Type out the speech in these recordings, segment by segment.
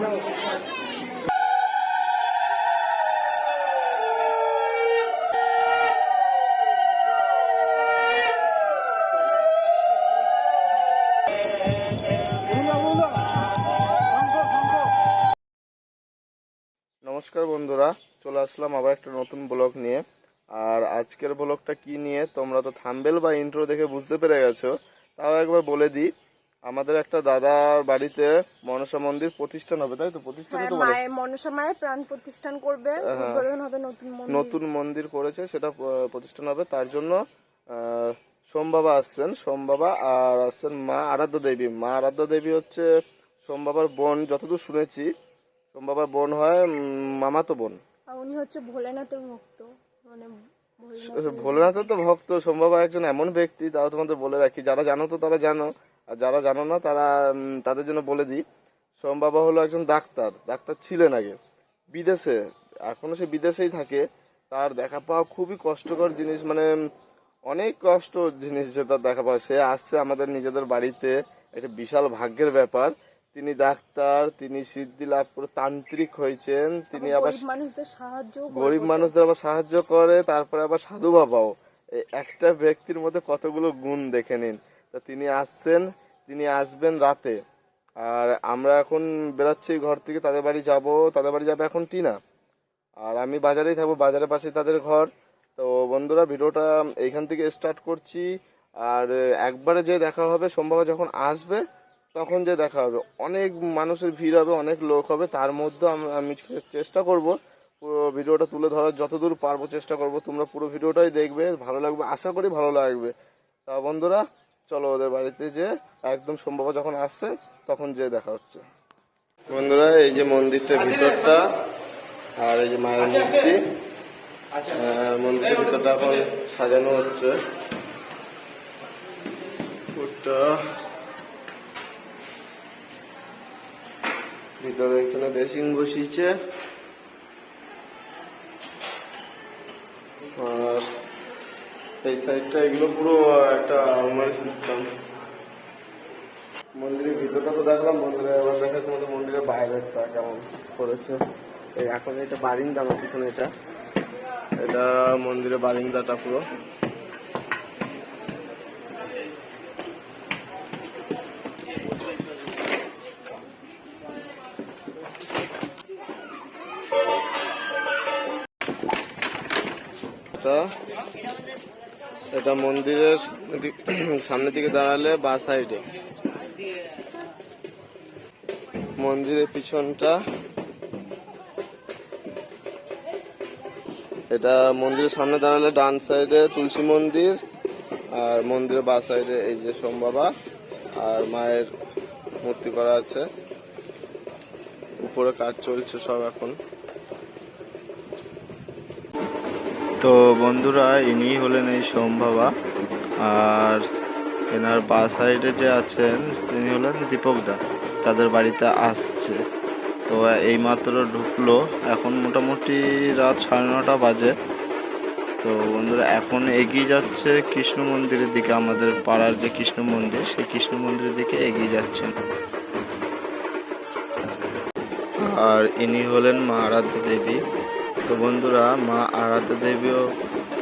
নমস্কার বন্ধুরা, চলে আসলাম আবার একটা নতুন ব্লগ নিয়ে। আর আজকের ব্লগটা কি নিয়ে তোমরা তো থাম্বনেল বা ইন্ট্রো দেখে বুঝতে পেরে গেছো। তাও একবার বলে দিই, আমাদের একটা দাদার বাড়িতে মনসা মন্দির প্রতিষ্ঠান হবে, তাই তো? প্রতিষ্ঠান তো বলে মনসা মায়ের প্রাণ প্রতিষ্ঠান করবে, উদ্বোধন হবে নতুন মন্দির করেছে, সেটা প্রতিষ্ঠান হবে। তার জন্য সোম বাবা আসছেন, সোম বাবা আর আসছেন মা আরাধ্য দেবী। মা আরাধ্য দেবী হচ্ছে সোম বাবার বোন, যতদূর শুনেছি। সোম বাবার বোন হয় মামাতো বোন। উনি হচ্ছে ভোলেনাথের ভক্ত, মানে ভোলেনাথের তো ভক্ত। সোম বাবা একজন এমন ব্যক্তি, তাও তোমাদের বলে রাখি, যারা জানো তো তারা জানো, আর যারা জানো না তারা তাদের জন্য বলে দিই। সোম বাবা হলো একজন ডাক্তার ছিলেন আগে বিদেশে, এখনো সে বিদেশেই থাকে। তার দেখা পাওয়া খুবই কষ্টকর জিনিস, মানে অনেক কষ্ট জিনিস যে তার দেখা পাওয়া। সে আসছে আমাদের নিজেদের বাড়িতে, একটা বিশাল ভাগ্যের ব্যাপার। তিনি ডাক্তার, তিনি সিদ্ধি লাভ করে তান্ত্রিক হয়েছেন, তিনি আবার গরিব মানুষদের আবার সাহায্য করে, তারপরে আবার সাধু বাবাও। এই একটা ব্যক্তির মধ্যে কতগুলো গুণ দেখে নিন। তা তিনি আসছেন, তিনি আসবেন রাতে। আর আমরা এখন বেরাচ্ছি ঘর থেকে, তাদের বাড়ি যাব। তাদের বাড়ি যাবে এখন টিনা, আর আমি বাজারেই থাকবো, বাজারের পাশে তাদের ঘর। তো বন্ধুরা, ভিডিওটা এইখান থেকে স্টার্ট করছি। আর একবারে যে দেখা হবে, সোমবার যখন আসবে তখন যে দেখা হবে, অনেক মানুষের ভিড় হবে, অনেক লোক হবে। তার মধ্যে আমি চেষ্টা করব পুরো ভিডিওটা তুলে ধরার, যতদূর পারবো চেষ্টা করব। তোমরা পুরো ভিডিওটাই দেখবে, ভালো লাগবে, আশা করি ভালো লাগবে। তা বন্ধুরা, চলো ওদের বাড়িতে যে একদম সোমবার যখন আসছে তখন যে দেখা হচ্ছে। বন্ধুরা, এই যে মন্দিরটার ভিতরটা, আর এই যে মায়ের মূর্তি। মন্দিরের ভিতরটা এখন সাজানো হচ্ছে। ভিতরে এখানে বেসিং বসিয়েছে, আর এই সাইডটা এগুলো পুরো একটা আলমারি সিস্টেম। মন্দিরের ভিতরটা তো দেখলাম, মন্দিরে এবার দেখা তোমাদের মন্দিরের বাইরেটা কেমন করেছে। এই এখন এটা বারিন্দা, আমার পিছনে এটা মন্দিরের বারিন্দাটা পুরো। এটা মন্দিরের সামনের দিকে দাঁড়ালে বা সাইডে, মন্দিরের পিছনটা। এটা মন্দিরের সামনে দাঁড়ালে ডান সাইডে তুলসী মন্দির, আর মন্দিরের বা সাইডে এই যে সোম বাবা আর মায়ের মূর্তি করা আছে। উপরে কাজ চলছে সব এখন। তো বন্ধুরা, ইনি হলেন এই সোম বাবা, আর এনার বা সাইডে যে আছেন তিনি হলেন দীপকদা, তাদের বাড়িতে আসছে। তো এই মাত্র ঢুকলো, এখন মোটামুটি রাত 9:30 বাজে। তো বন্ধুরা, এখন এগিয়ে যাচ্ছে কৃষ্ণ মন্দিরের দিকে, আমাদের পাড়ার যে কৃষ্ণ মন্দির, সেই কৃষ্ণ মন্দিরের দিকে এগিয়ে যাচ্ছেন। আর ইনি হলেন মা আরাধ্য দেবী। তো বন্ধুরা, মা আরাধ্য দেবীও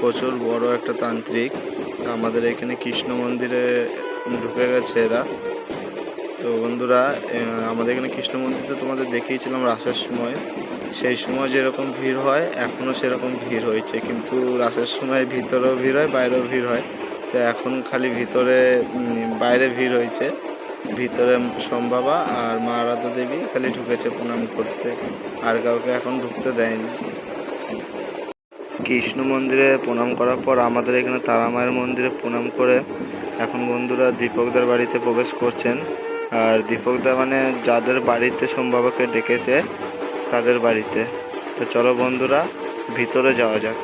প্রচুর বড় একটা তান্ত্রিক। আমাদের এখানে কৃষ্ণ মন্দিরে ঢুকে গেছে এরা। তো বন্ধুরা, আমাদের এখানে কৃষ্ণ মন্দিরে তোমাদের দেখিয়েছিলাম রাসের সময়। সেই সময় যেরকম ভিড় হয় এখনও সেরকম ভিড় হয়েছে, কিন্তু রাসের সময় ভিতরেও ভিড় হয়, বাইরেও ভিড় হয়। তো এখন খালি ভিতরে, বাইরে ভিড় হয়েছে। ভিতরে সোম বাবা আর মা আরাধ্য দেবী খালি ঢুকেছে প্রণাম করতে, আর কাউকে এখন ঢুকতে দেয়নি। কৃষ্ণ মন্দিরে প্রণাম করার পর আমাদের এখানে তারা মায়ের মন্দিরে প্রণাম করে এখন বন্ধুরা দীপকদার বাড়িতে প্রবেশ করছেন। আর দীপকদা মানে যাদের বাড়িতে সোম বাবাকে ডেকেছে তাদের বাড়িতে। তো চলো বন্ধুরা, ভিতরে যাওয়া যাক।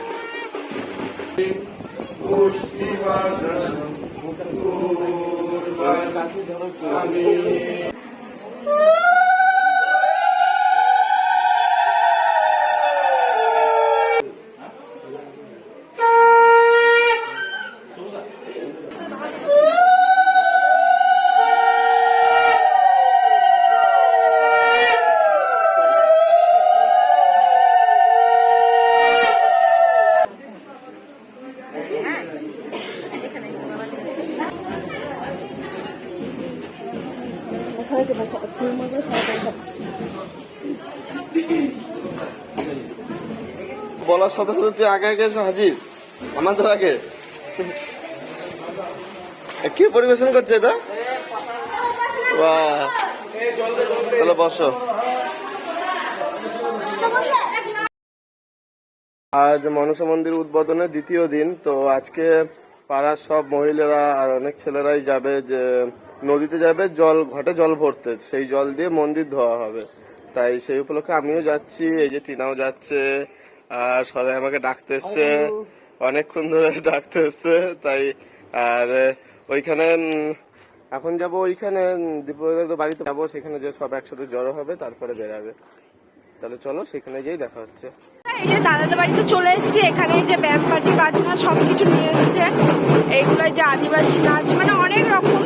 বলার সাথে সাথে তুই আগে আগে এসে হাজির আমাদের আগে। কে পরিবেশন করছে এটা? বাহ, তাহলে বসো। আজ মনসা মন্দির উদ্বোধনের দ্বিতীয় দিন, তো আজকে পাড়ার সব মহিলারা আর অনেক ছেলেরাই যাবে, যে নদীতে যাবে জল, ঘাটে জল ভরতে, সেই জল দিয়ে মন্দির ধোয়া হবে। তাই সেই উপলক্ষে আমিও যাচ্ছি, এই যে টিনাও যাচ্ছে, আর সবাই আমাকে ডাকতে এসছে, অনেকক্ষণ ধরে ডাকতে এসছে। তাই আর ওইখানে এখন যাব, ওইখানে দীপদার বাড়িতে যাবো, সেখানে যে সব একসাথে জড়ো হবে, তারপরে বেরাবে। তাহলে চলো সেখানে গিয়েই দেখা হচ্ছে। এই যে দাদাদের বাড়িতে চলে এসেছি, এখানে যে ব্যান্ড পার্টি বাজনা সবকিছু নিয়ে এসছে, এইগুলো যে আদিবাসী নাচ, মানে অনেক রকম।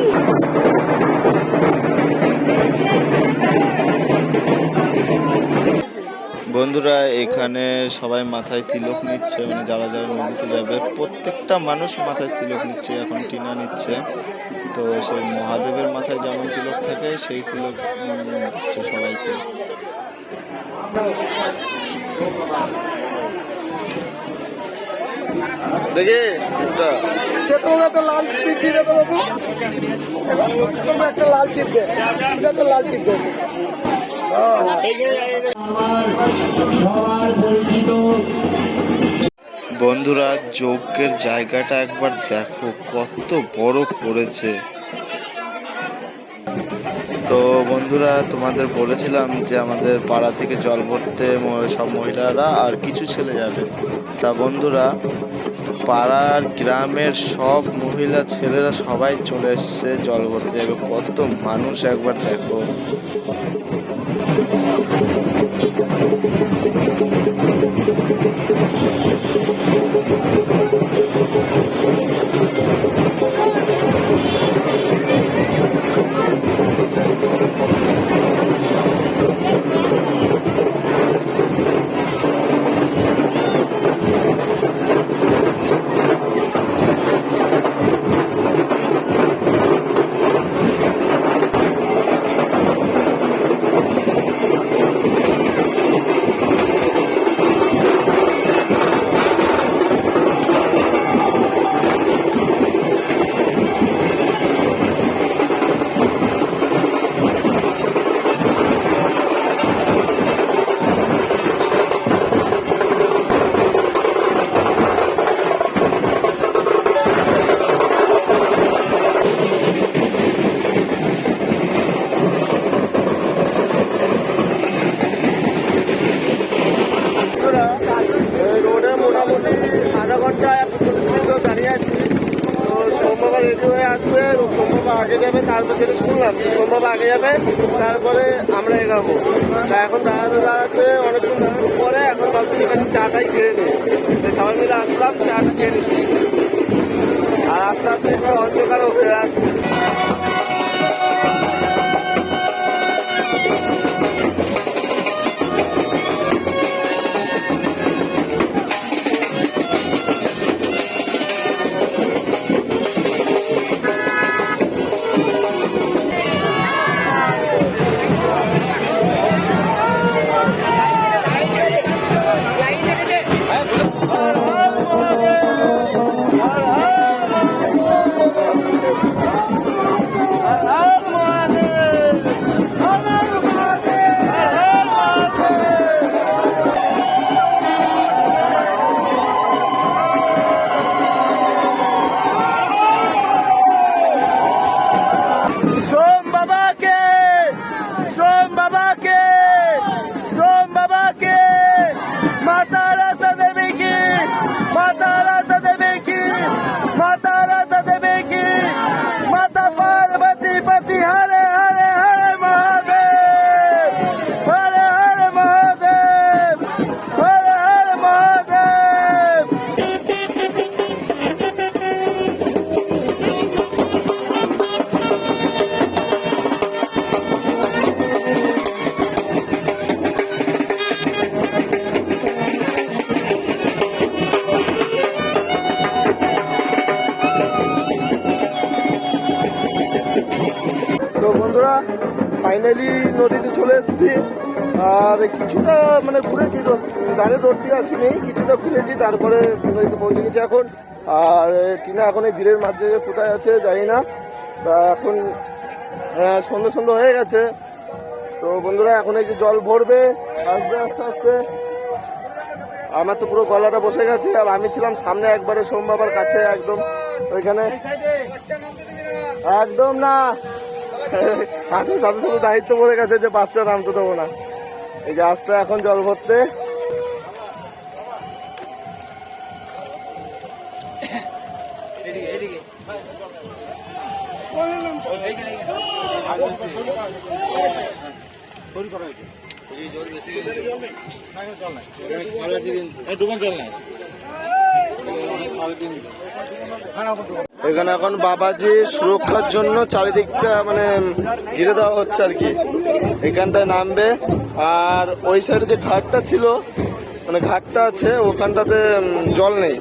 বন্ধুরা এখানে সবাই মাথায় তিলক নিচ্ছে, মানে যারা যারা নদীতে যাবে প্রত্যেকটা মানুষ মাথায় তিলক নিচ্ছে। এখন টিনা নিচ্ছে, তো সেই মহাদেবের মাথায় যেমন তিলক থাকে সেই তিলক দিচ্ছে সবাইকে। দেখি তো লাল টিপ দিয়ে দেবো বাবু, একটা লাল টিপ দে, এটা তো লাল টিপ দে। বন্ধুরা যজ্ঞের জায়গাটা একবার দেখো কত বড় করেছে। তো বন্ধুরা তোমাদের বলেছিলাম যে আমাদের পাড়া থেকে জল ভরতে সব মহিলারা আর কিছু ছেলে যাবে। তা বন্ধুরা পাড়ার গ্রামের সব মহিলা ছেলেরা সবাই চলে এসছে জল ভরতে যাবে। কত মানুষ একবার দেখো। রোডে মোটামুটি আধা ঘন্টা 45 মিনিট দাঁড়িয়ে আছি। তো সোমবাবা রেডি হয়ে আসছে, সোমবাবা আগে যাবে, তারপর যেটা শুনলাম সোমবাবা আগে যাবে, তারপরে আমরা এগাবো। তা এখন দাঁড়াতে দাঁড়াতে অনেকক্ষণ দাঁড়ানোর পরে এখন ভাবছি এখানে চাটাই খেয়ে নিই। সবাই মিলে আসলাম, চাটা খেয়ে নিচ্ছি, আর আস্তে আস্তে এবার অন্ধকার হয়ে আসছে। ফাইনালি নদীতে চলে এসেছি। আর কিছুটা মানে ঘুরেছি, ডাইরেক্ট রোড দিয়ে আসিনি, কিছুটা ঘুরেছি, তারপরে নদীতে পৌঁছে গেছি এখন। আর টিনা এখন এই ভিড়ের মাঝে কোথায় আছে জানি না। তা এখন সন্ধ্যে সন্ধ্যে হয়ে গেছে। তো বন্ধুরা এখন এই যে জল ভরবে, আসবে আস্তে আস্তে। আমার তো পুরো গলাটা বসে গেছে, আর আমি ছিলাম সামনে একবারে সোম বাবার কাছে একদম ওইখানে। একদম না, আসার সাথে সাথে দায়িত্ব পড়ে গেছে যে বাচ্চা নামতে দেবো না। এই যে আসছে এখন জল ভরতে। এখানে এখন বাবাজি সুরক্ষার জন্য চারিদিকটা মানে ঘিরে দেওয়া হচ্ছে আর কি। এখানটায় নামবে, আর ওই সাইডে যে ঘাটটা ছিল মানে ঘাটটা আছে ওখানটাতে জল নেই।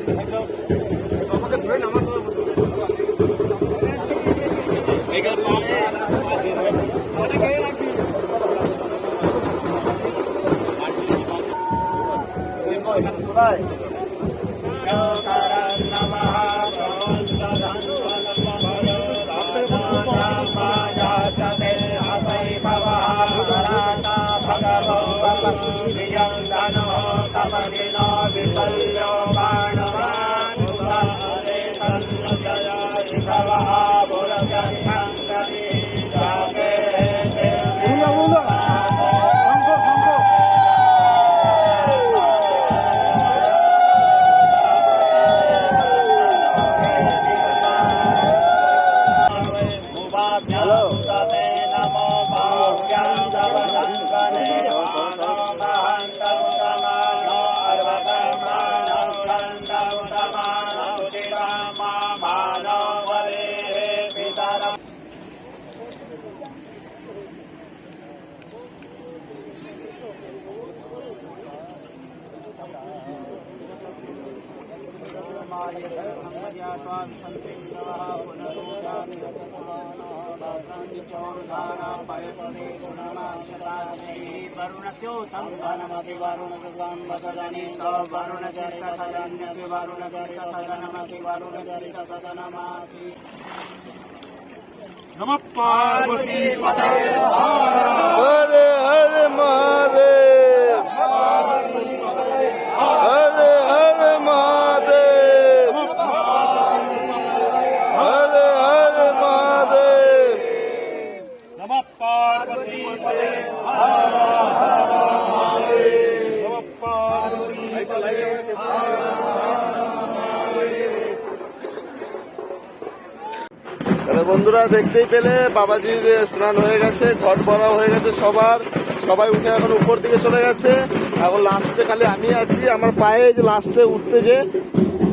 नमः पार्वती पते हरे हरे महादेव, हरे हरे महादेव, हरे हरे महादेव। नमः पार्वती पते हर हर महादेव नमः पार्वती তাহলে বন্ধুরা দেখতেই পেলে বাবাজির স্নান হয়ে গেছে, ঘট ভরা হয়ে গেছে সবার, সবাই উঠে এখন উপর দিকে চলে গেছে। এখন লাস্টে খালি আমি আছি, আমার পায়ে যে লাস্টে উঠতে যে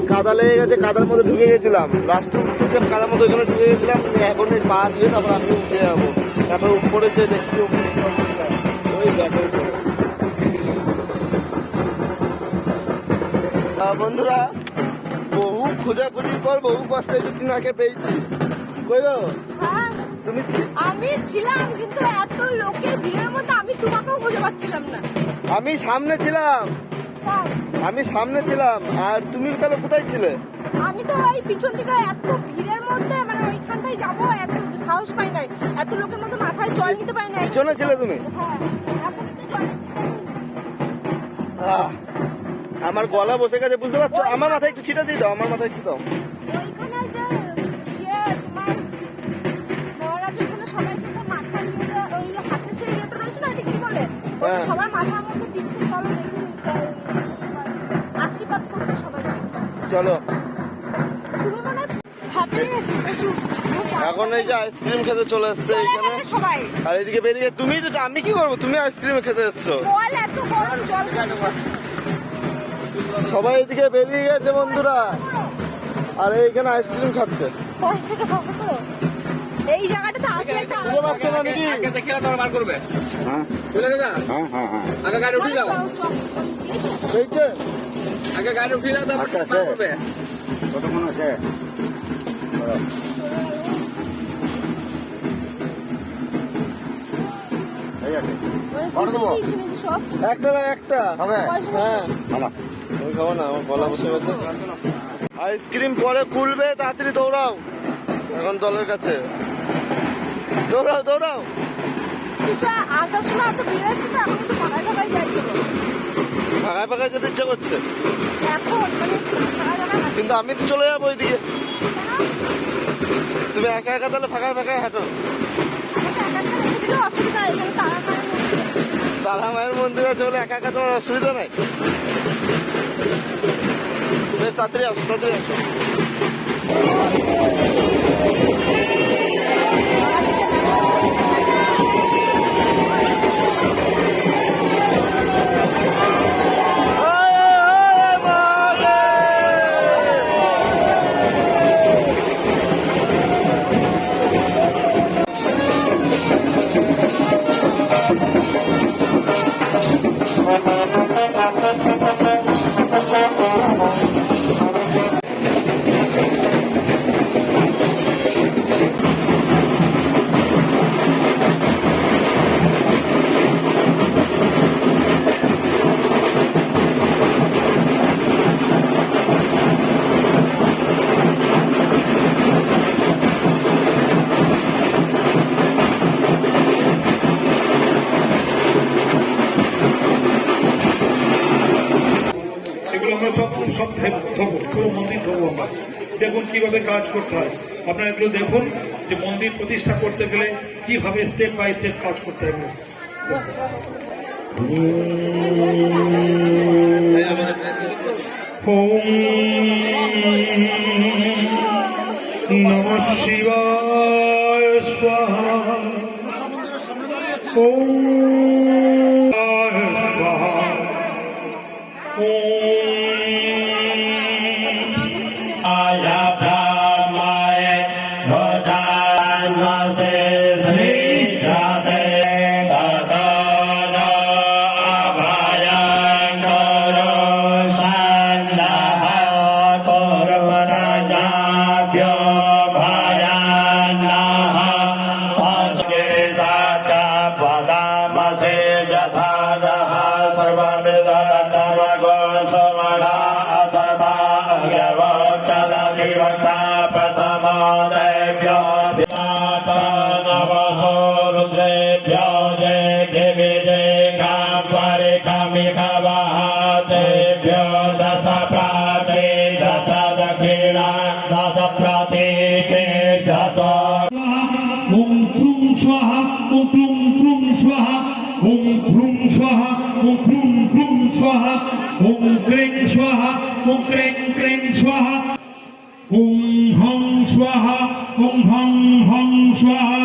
কাদা লেগে গেছে, কাদার মধ্যে ঢুকে গেছিলাম, লাস্টে উঠতে যে কাদার মধ্যে ওইখানে ঢুকে গেছিলাম। এখন এই পা দিয়ে তারপর আমি উঠে যাবো, তারপর উপরে যে দেখছি ওই দেখো। বন্ধুরা বহু খোঁজাখুঁজির পর বহু কষ্টে যে টিনাকে পেয়েছি। কই গো হ্যাঁ, তুমি? আমি ছিলাম কিন্তু এত লোকের ভিড়ের মধ্যে আমি তোমাকেও খুঁজে পাচ্ছিলাম না। আমি সামনে ছিলাম, তাই? আমি সামনে ছিলাম, আর তুমি তাহলে কোথায় ছিলে? আমি তো এই পিছন দিকে এত ভিড়ের মধ্যে মানে ওইখানটায় যাবো এত সাহস পাই নাই, এত লোকের মধ্যে মাথায় জল নিতে পারি না। পিছনে ছিলে তুমি? হ্যাঁ, এখন তো জলের ছিটা নেই। আহ, আমার গলা বসে গেছে, বুঝতে পারছো? আমার মাথায় একটু ছিটা দিয়ে দাও, আমার মাথায় একটু দাও। ওইখানে যে তোমার মহারাজ ওখানে সবাইকে সব মাথা নিয়ে ওই হাতে সে ইয়েটা রয়েছে না, এটা কি বলে? ওই হ্যাঁ। সবার মাথার মধ্যে দিচ্ছে, চলো দেখি আশীর্বাদ করছে সবাইকে। চলো তুমি মানে হাঁপিয়ে গেছি প্রচুর। এখন এই যে আইসক্রিম খেতে চলে এসছে চলে এখানে, গেছে সবাই। আর এদিকে বেরিয়ে তুমি তো, আমি কি করবো? তুমি আইসক্রিম খেতে এসছো, জল এত গরম জল সবাই এদিকে বেরিয়ে গেছে বন্ধুরা, আর এইখানে আইসক্রিম খাচ্ছে। পয়সাটা পাবো তো? এই জায়গাটাতে আসলে একটা বুঝতে পারছো না নাকি? देखिए तो বার করবে হ্যাঁ চলে গেছে হ্যাঁ হ্যাঁ হ্যাঁ আগে গাড়ি উঠি যাও পেয়েছে? আগে গাড়ি উঠি যাও তারপর বার করবে কত মনে আছে? দিয়েছি নাকি সব? একটা না একটা পয়সা হ্যাঁ আমি খাবো না, আমার গলা বসে গেছে। আইসক্রিম পরে খুলবে, তাড়াতাড়ি দৌড়াও, এখন জলের কাছে দৌড়াও দৌড়াও। কিছু আসার সময় এত ভিড় আসছে তো এখন একটু ফাঁকায় ফাঁকায় যাই চলো। ফাঁকায় ফাঁকায় যেতে ইচ্ছা করছে, এখন মানে ফাঁকা জায়গা না। কিন্তু আমি তো চলে যাবো ওইদিকে। তুমি একা একা তাহলে ফাঁকায় ফাঁকায় হাঁটো। অসুবিধা এখানে তারা মায়ের মন্দির আছে বলে একা একা তোমার অসুবিধা নাই। বেশ তাড়াতাড়ি আসো, তাড়াতাড়ি আসো। এগুলো আমরা সব ধোবো, পুরো মন্দির ধোবো আমরা। দেখুন কিভাবে কাজ করতে হয়, আপনারা এগুলো দেখুন যে মন্দির প্রতিষ্ঠা করতে গেলে কিভাবে স্টেপ বাই স্টেপ কাজ করতে হবে। ওম নমঃ শিবায় স্বাহা। ওম স্বাহা। আয়া ব্রহ্মায় ভজানসে শ্রীরাধে তদন অভয়ঙ্কর সন্ন্যাহ করুণাজাভ্য ভয়ান্নাহ অস্কে সাচা পদামসে যথাদহ সর্ববিদরতমগো সমনা অথবা অগ্রবচলদিবতা প্রথমোদয়ভ্यो নমঃ রুদ্রেভ্यो জয় দেবী জয় কামপরিকামিকবাহাতেভ্यो দশ প্রাতে দশ দক্ষিণা দশ প্রতীকে দশ। ওম ক্রুং স্বাহা ওম ক্রুং ক্রুং স্বাহা ওম ক্রুং স্বাহা ওম ক্রুং ক্রুং স্বাহা ওম ক্রিং স্বাহা ওম ক্রিং ক্রিং স্বাহা ওম হং স্বাহা ওম হং হং স্বাহা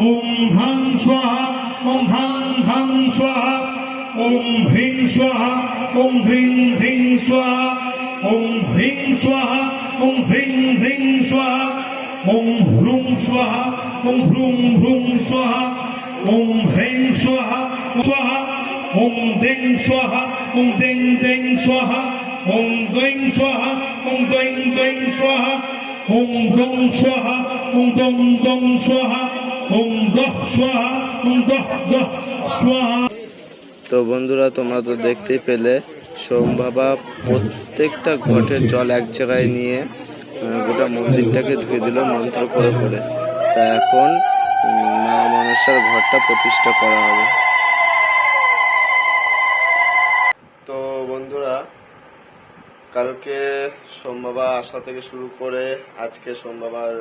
ওম হং স্বাহা ওম হং হং স্বাহা ওম হ্রিং স্বাহা ওম হ্রিং হ্রিং স্বাহা ওম হ্রিং স্বাহা ওম হ্রিং হ্রিং স্বাহা ওম হ্রুং স্বাহা ওম হ্রুং হ্রুং স্বাহা ওম হ্রিং স্বাহা স্বাহা ওম দিং স্বাহা ওম দিং দিং স্বাহা ওম দৈং স্বাহা ওম দৈং দৈং স্বাহা ওম দং স্বাহা ওম দং দং স্বাহা ওম দহ স্বাহা ওম দহ দহ স্বাহা। তো বন্ধুরা তোমরা তো দেখতেই পেলে সোম বাবা প্রত্যেকটা ঘটের জল এক জায়গায় নিয়ে গোটা মন্দিরটাকে ধুয়ে দিল মন্ত্র পড়ে পড়ে। তা এখন মা মনসার ঘরটা প্রতিষ্ঠা করা হবে। তো বন্ধুরা কালকে সোম বাবা আসা থেকে শুরু করে আজকে সোম বাবার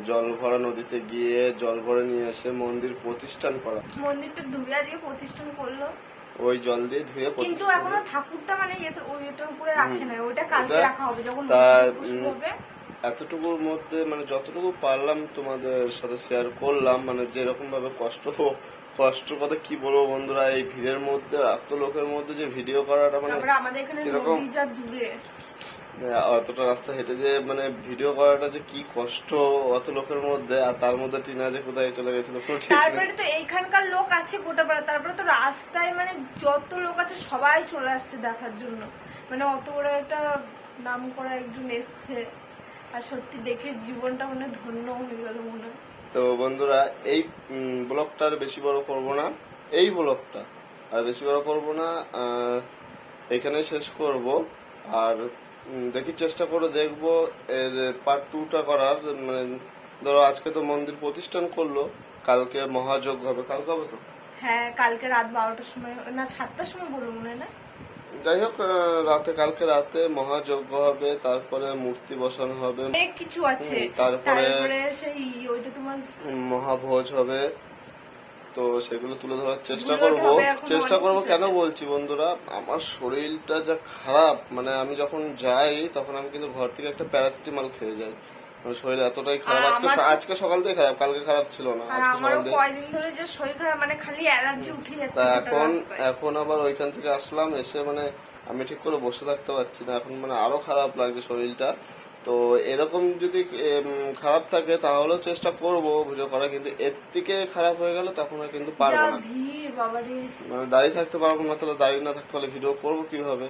জল ভরা নদীতে গিয়ে জল ভরে নিয়ে এসে মন্দির প্রতিষ্ঠান করা। মন্দিরটা ধুয়ে আজকে প্রতিষ্ঠান করলো, ওই জল দিয়ে ধুয়ে কিন্তু প্রতিষ্ঠান এখনো ঠাকুরটা মানে ওইটার উপরে রাখে নাই, ওইটা কালকে ওটা রাখা হবে যখন তা, পুষ্প হবে। এতটুকুর মধ্যে মানে যতটুকু পারলাম তোমাদের সাথে শেয়ার করলাম, মানে যেরকম ভাবে কষ্ট কথা কি বলবো বন্ধুরা, এই ভিড়ের মধ্যে এত লোকের মধ্যে যে ভিডিও করাটা মানে তারপরে আমাদের এখানে এরকম নদী যা দূরে, অতটা রাস্তা হেঁটে যে মানে ভিডিও করাটা যে কি কষ্ট অত লোকের মধ্যে, আর তার মধ্যে টিনা যে কোথায় চলে গেছিল কোনো ঠিক নেই। তারপরে তো এইখানকার লোক আছে গোটাপাড়া, তারপরে তো রাস্তায় মানে যত লোক আছে সবাই চলে আসছে দেখার জন্য, মানে অত বড় একটা নাম করা একজন এসছে, আর সত্যি দেখে জীবনটা মানে ধন্য হয়ে গেল মনে হয়। তো বন্ধুরা এই ব্লগটার বেশি বড় করব না, এই ব্লগটা আর বেশি বড় করবো না, এখানে শেষ করব। আর দেখি চেষ্টা করে দেখবো এর পার্ট 2টা করার। মানে ধরো আজকে তো মন্দির প্রতিষ্ঠান করলো, কালকে মহাযজ্ঞ হবে। কালকে হবে তো? হ্যাঁ, কালকে রাত 12টার সময় না 7টার সময় বলবো মনে হয় না। যাই হোক, কালকে রাতে মহাযজ্ঞ হবে, তারপরে মূর্তি বসানো হবে, অনেক কিছু আছে। তারপরে সেই ওইটা তোমার মহাভোজ হবে। তো সেগুলো তুলে ধরার চেষ্টা ধুলোটা করব। হবে, এখন চেষ্টা অনেক করব কিছু কেন আছে। বলছি বন্ধুরা, আমার শরীরটা যা খারাপ, মানে আমি যখন যাই তখন আমি কিন্তু ঘর থেকে একটা প্যারাসিটামল খেয়ে যাই। আমার শরীর এতটাই খারাপ। আর আজকে সকাল থেকে খারাপ, কালকে খারাপ ছিল না, আর আজকে আমারও সকাল থেকে। কয়দিন ধরে যে শরীর খারাপ, মানে খালি অ্যালার্জি উঠে তা যাচ্ছে এখন আবার ওইখান থেকে আসলাম, এসে মানে আমি ঠিক করে বসে থাকতে পারছি না এখন, মানে আরো খারাপ লাগছে শরীরটা। তো এরকম যদি খারাপ থাকে তাহলেও চেষ্টা করব ভিডিও করা, কিন্তু এর থেকে খারাপ হয়ে গেলে তখন আর কিন্তু পারবো যা না। ভিড় বাবারে। মানে দাঁড়িয়ে থাকতে পারবো না, তাহলে দাঁড়িয়ে না থাকতে হলে ভিডিও করবো কিভাবে?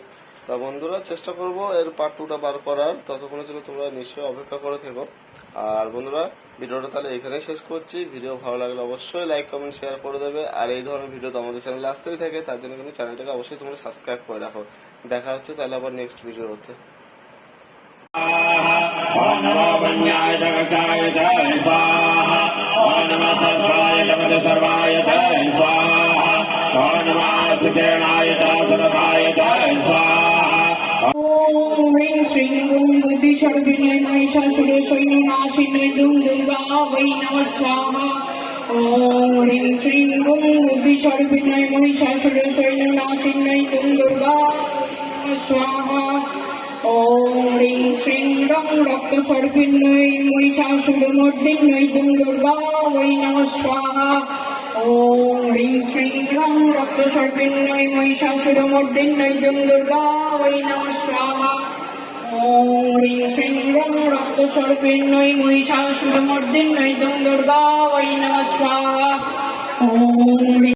তা বন্ধুরা চেষ্টা করব এর পার্ট 2টা বার করার, ততক্ষণের জন্য তোমরা নিশ্চয়ই অপেক্ষা করে থেকো। আর বন্ধুরা ভিডিওটা তাহলে এখানেই শেষ করছি। ভিডিও ভালো লাগলে অবশ্যই লাইক কমেন্ট শেয়ার করে দেবে। আর এই ধরনের ভিডিও তো আমাদের চ্যানেলে আসতেই থাকে, তার জন্য কিন্তু চ্যানেলটাকে অবশ্যই তোমরা সাবস্ক্রাইব করে রাখো। দেখা হচ্ছে তাহলে আবার নেক্সট ভিডিওতে। ओम नमो वन्याय जगताय जय स्वाहा। ओम नमः सर्वाय जगत सर्वाय जय स्वाहा। ओम नमः सुदेवाय सर्वाय जय स्वाहा। ओम ह्रीं श्रीं गुं बुद्धिशर्विण्यै महिषासुरसैन्यनाशिन्यै दुं दुर्गा वै नमः स्वाहा। ओम ह्रीं श्रीं गुं बुद्धिशर्विण्यै महिषासुरसैन्यनाशिन्यै दुं दुर्गा नमः स्वाहा। ओम ह्रीं श्रीं रं रक्तसर्पिण्यै महिषासुरमर्दिन्यै दुं दुर्गा वै नमः स्वाहा। ओम ह्रीं श्रीं रं रक्तसर्पिण्यै महिषासुरमर्दिन्यै दुं दुर्गा वै नमः स्वाहा। ओम ह्रीं श्रीं रं रक्तसर्पिण्यै महिषासुरमर्दिन्यै दुं दुर्गा वै नमः स्वाहा। ओम